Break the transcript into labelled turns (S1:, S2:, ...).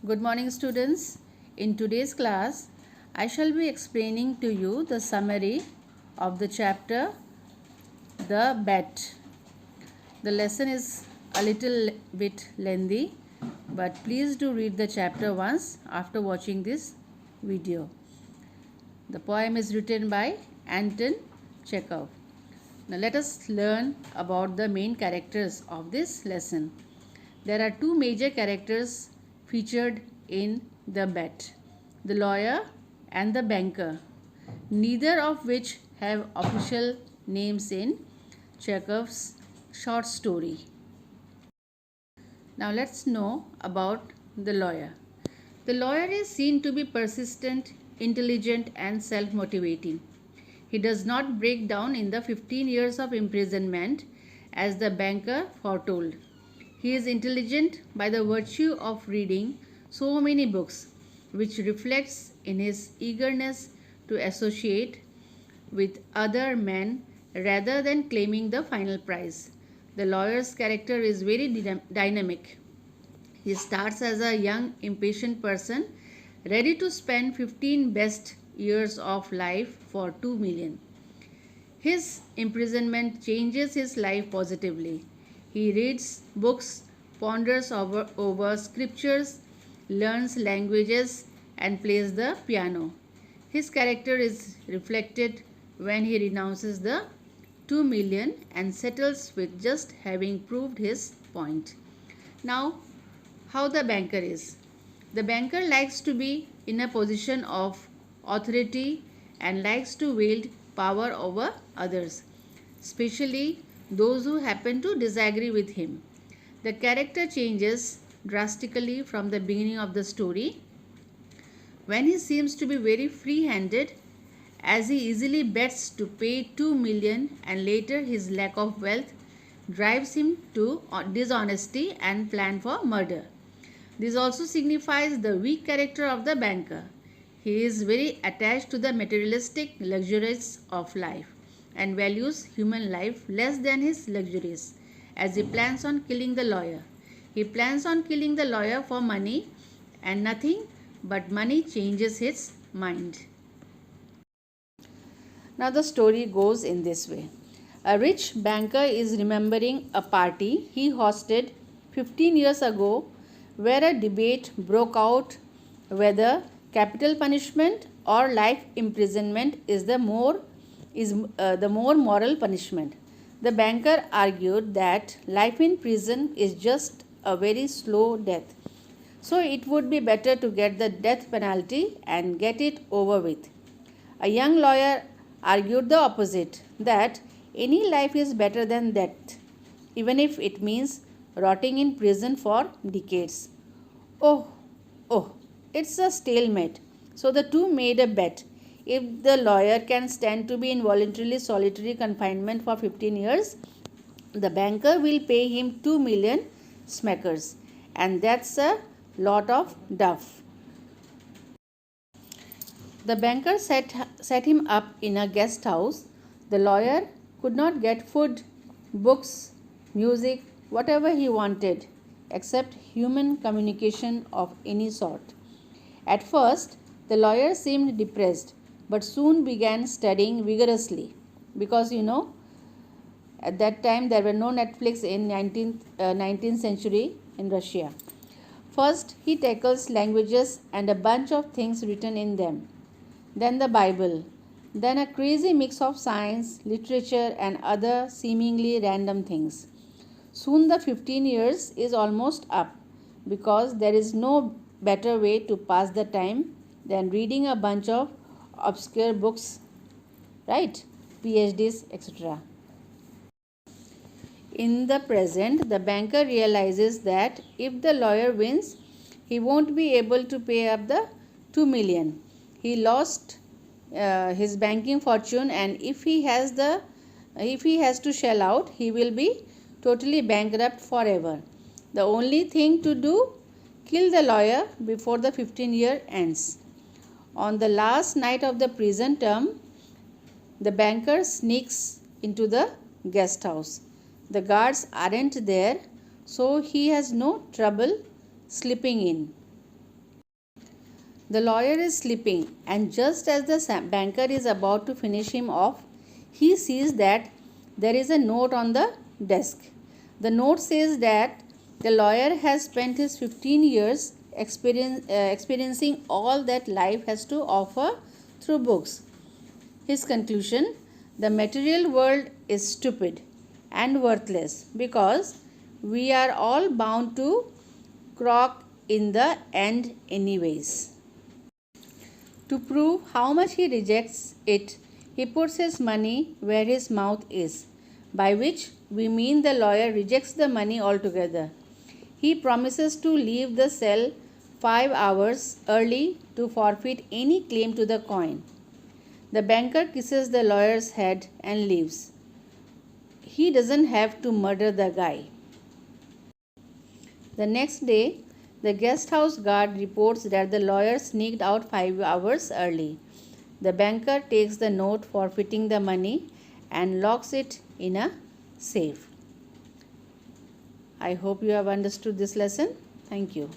S1: Good morning, students. In today's class, I shall be explaining to you the summary of the chapter The Bet. The lesson is a little bit lengthy, but please do read the chapter once after watching this video. The poem is written by Anton Chekhov. Now let us learn about the main characters of this lesson. There are two major characters featured in The Bet, the lawyer and the banker, neither of which have official names in Chekhov's short story. Now let's know about the lawyer. The lawyer is seen to be persistent, intelligent, and self-motivating. He does not break down in the 15 years of imprisonment as the banker foretold. He is intelligent by the virtue of reading so many books, which reflects in his eagerness to associate with other men rather than claiming the final prize. The lawyer's character is very dynamic. He starts as a young, impatient person ready to spend 15 best years of life for 2 million. His imprisonment changes his life positively. He reads books, ponders over scriptures, learns languages, and plays the piano. His character is reflected when he renounces the 2 million and settles with just having proved his point. Now, how the banker is. The banker likes to be in a position of authority and likes to wield power over others, especially those who happen to disagree with him. The character changes drastically from the beginning of the story when he seems to be very free-handed, as he easily bets to pay 2 million, and later his lack of wealth drives him to dishonesty and plan for murder. This also signifies the weak character of the banker. He is very attached to the materialistic luxuries of life and values human life less than his luxuries, as he plans on killing the lawyer. He plans on killing the lawyer for money, and nothing but money changes his mind. Now the story goes in this way. A rich banker is remembering a party he hosted 15 years ago where a debate broke out whether capital punishment or life imprisonment is the more moral punishment. The banker argued that life in prison is just a very slow death, so it would be better to get the death penalty and get it over with. A young lawyer argued the opposite, that any life is better than death, even if it means rotting in prison for decades. Oh, it's a stalemate. So the two made a bet. If the lawyer can stand to be in voluntarily solitary confinement for 15 years, the banker will pay him 2 million smackers, and that's a lot of duff. The banker set him up in a guest house. The lawyer could not get food, books, music, whatever he wanted, except human communication of any sort. At first, the lawyer seemed depressed, but soon began studying vigorously because at that time there were no Netflix in 19th century in Russia. First, he tackles languages and a bunch of things written in them. Then the Bible. Then a crazy mix of science, literature, and other seemingly random things. Soon the 15 years is almost up because there is no better way to pass the time than reading a bunch of obscure books, right? PhDs, etc. In the present, the banker realizes that if the lawyer wins, he won't be able to pay up the 2 million. He lost his banking fortune, and if he has to shell out, he will be totally bankrupt forever. The only thing to do, kill the lawyer before the 15-year ends. On the last night of the prison term, the banker sneaks into the guest house. The guards aren't there, so he has no trouble slipping in. The lawyer is sleeping, and just as the banker is about to finish him off, he sees that there is a note on the desk. The note says that the lawyer has spent his 15 years experiencing all that life has to offer through books. His conclusion: the material world is stupid and worthless because we are all bound to croak in the end anyways. To prove how much he rejects it, he puts his money where his mouth is, by which we mean the lawyer rejects the money altogether. He promises to leave the cell 5 hours early to forfeit any claim to the coin. The banker kisses the lawyer's head and leaves. He doesn't have to murder the guy. The next day, the guest house guard reports that the lawyer sneaked out 5 hours early. The banker takes the note forfeiting the money and locks it in a safe. I hope you have understood this lesson. Thank you.